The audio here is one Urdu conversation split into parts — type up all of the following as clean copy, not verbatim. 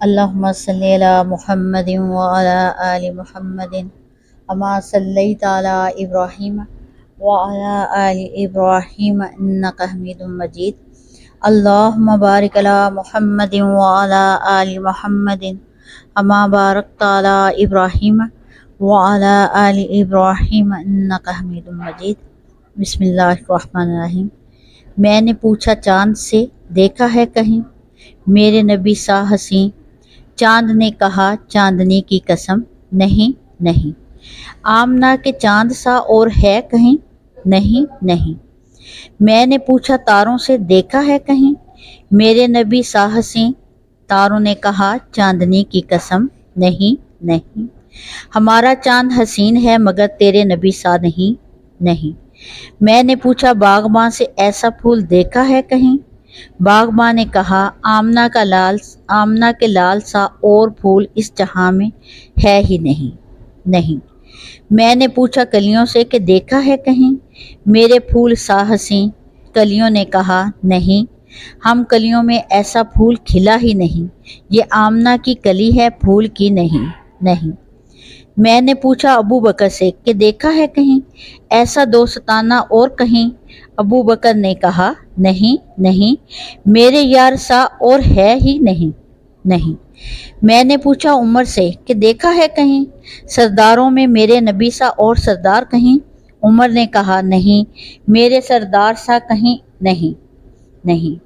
اللہم صلی علی محمد وعلی آل محمد اما صلیت علی ابراہیم وعلی آل ابراہیم انک حمید مجید۔ اللہم بارک علی محمد وعلی آل محمد اما بارکت علی ابراہیم وعلی آل ابراہیم انک حمید مجید۔ بسم اللہ الرحمن الرحیم۔ میں نے پوچھا چاند سے دیکھا ہے کہیں میرے نبی سا حسین، چاند نے کہا چاندنی کی قسم نہیں نہیں، آمنہ کے چاند سا اور ہے کہیں نہیں نہیں۔ میں نے پوچھا تاروں سے دیکھا ہے کہیں میرے نبی سا حسین، تاروں نے کہا چاندنی کی قسم نہیں نہیں، ہمارا چاند حسین ہے مگر تیرے نبی سا نہیں نہیں۔ میں نے پوچھا باغباں سے ایسا پھول دیکھا ہے کہیں، باغباں نے کہا آمنہ کے لال سا اور پھول اس جہاں میں ہے ہی نہیں نہیں۔ میں نے پوچھا کلیوں سے کہ دیکھا ہے کہیں میرے پھول سا حسین، کلیوں نے کہا نہیں، ہم کلیوں میں ایسا پھول کھلا ہی نہیں، یہ آمنہ کی کلی ہے پھول کی نہیں نہیں۔ میں نے پوچھا ابو بکر سے کہ دیکھا ہے کہیں ایسا دوستانہ اور کہیں، ابو بکر نے کہا نہیں نہیں، میرے یار سا اور ہے ہی نہیں نہیں۔ میں نے پوچھا عمر سے کہ دیکھا ہے کہیں سرداروں میں میرے نبی سا اور سردار کہیں، عمر نے کہا نہیں، میرے سردار سا کہیں نہیں نہیں۔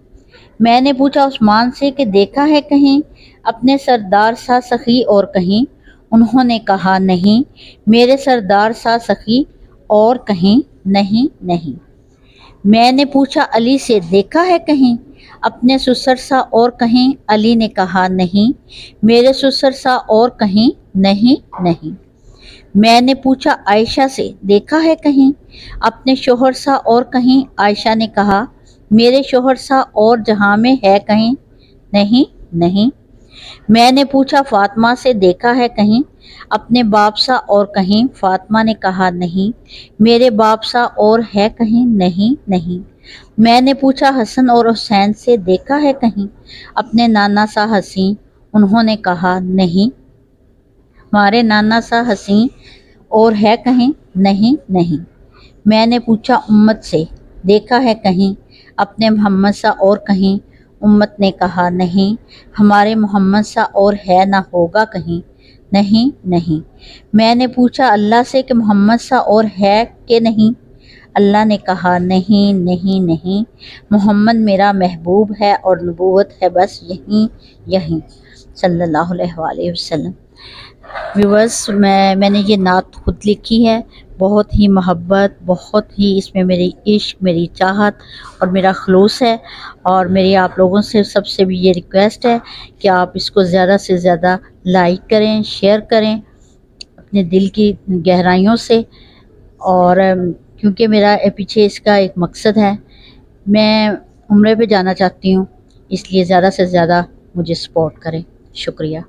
میں نے پوچھا عثمان سے کہ دیکھا ہے کہیں اپنے سردار سا سخی اور کہیں، انہوں نے کہا نہیں، میرے سردار سا سخی اور کہیں نہیں نہیں۔ میں نے پوچھا علی سے دیکھا ہے کہیں اپنے سسر سا اور کہیں، علی نے کہا نہیں، میرے سسر سا اور کہیں نہیں نہیں۔ میں نے پوچھا عائشہ سے دیکھا ہے کہیں اپنے شوہر سا اور کہیں، عائشہ نے کہا میرے شوہر سا اور جہاں میں ہے کہیں نہیں نہیں۔ میں نے پوچھا فاطمہ سے دیکھا ہے کہیں اپنے باپ سا اور کہیں، فاطمہ نے کہا نہیں، میرے باپ سا اور ہے کہیں نہیں نہیں۔ میں نے پوچھا حسن اور حسین سے دیکھا ہے کہیں اپنے نانا سا حسین، انہوں نے کہا نہیں، ہمارے نانا سا حسین اور ہے کہیں نہیں نہیں۔ میں نے پوچھا امت سے دیکھا ہے کہیں اپنے محمد سا اور کہیں، امت نے کہا نہیں، ہمارے محمد سا اور ہے نہ ہوگا کہیں نہیں نہیں۔ میں نے پوچھا اللہ سے کہ محمد سا اور ہے کہ نہیں، اللہ نے کہا نہیں نہیں نہیں، محمد میرا محبوب ہے اور نبوت ہے بس یہیں یہیں صلی اللہ علیہ وآلہ وسلم۔ ویورس، میں نے یہ نعت خود لکھی ہے، بہت ہی محبت، بہت ہی اس میں میری عشق، میری چاہت اور میرا خلوص ہے، اور میری آپ لوگوں سے سب سے بھی یہ ریکویسٹ ہے کہ آپ اس کو زیادہ سے زیادہ لائک کریں، شیئر کریں اپنے دل کی گہرائیوں سے، اور کیونکہ میرا پیچھے اس کا ایک مقصد ہے، میں عمرے پہ جانا چاہتی ہوں، اس لیے زیادہ سے زیادہ مجھے سپورٹ کریں۔ شکریہ۔